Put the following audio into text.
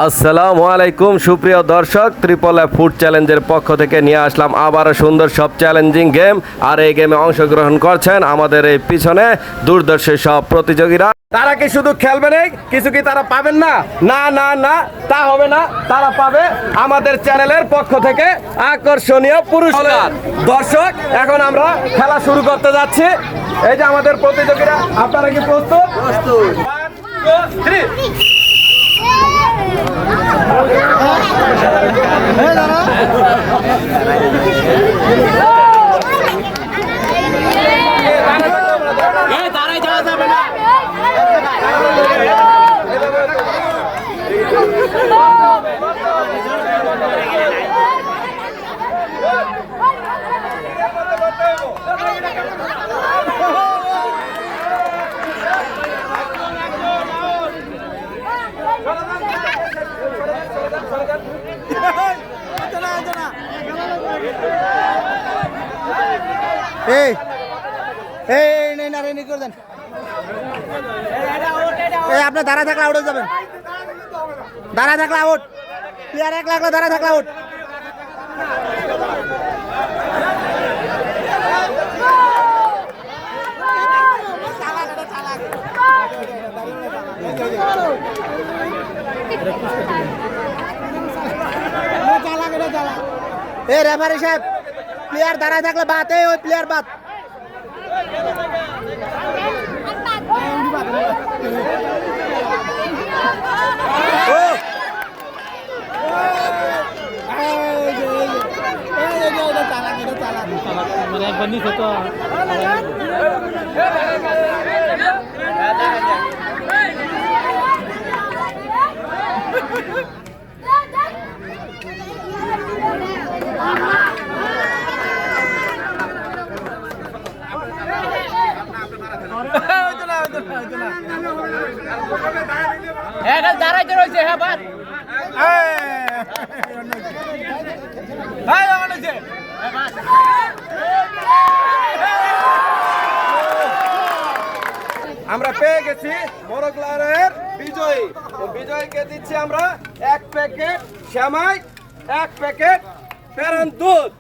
আসসালামু আলাইকুম সুপ্রিয় দর্শক, ট্রিপল এফ ফুড চ্যালেঞ্জের পক্ষ থেকে নিয়ে আসলাম আবারও সুন্দর সব চ্যালেঞ্জিং গেম। আর এই গেমে অংশগ্রহণ করছেন আমাদের এই পিছনে দুর্দর্শ সব প্রতিযোগীরা। তারা কি শুধু খেলবে না, কিছু কি তারা পাবেন না? না না না, তা হবে না। তারা পাবে আমাদের চ্যানেলের পক্ষ থেকে আকর্ষণীয় পুরস্কার। দর্শক, এখন আমরা খেলা শুরু করতে যাচ্ছি। এই যে আমাদের প্রতিযোগীরা, আপনারা কি প্রস্তুত? প্রস্তুত। 1 2 3 আপনি দাঁড়া থাকলে আউট হয়ে যাবেন। দাঁড়া থাকলে আউট, প্লেয়ার এক লাগলে দাঁড়া থাকলে আউট। রেফারি সাহেব, প্লেয়ার দাঁড়ায় থাকলে বাদ, ওই প্লেয়ার বাদ। দাঁড়াইতে রয়েছে, হ্যাঁ বাদ। আমরা পেয়ে গেছি মোরগলারের বিজয়ী। তো বিজয়ীকে দিচ্ছি আমরা 1 প্যাকেট শ্যামাই, 1 প্যাকেট ফেরান দুধ।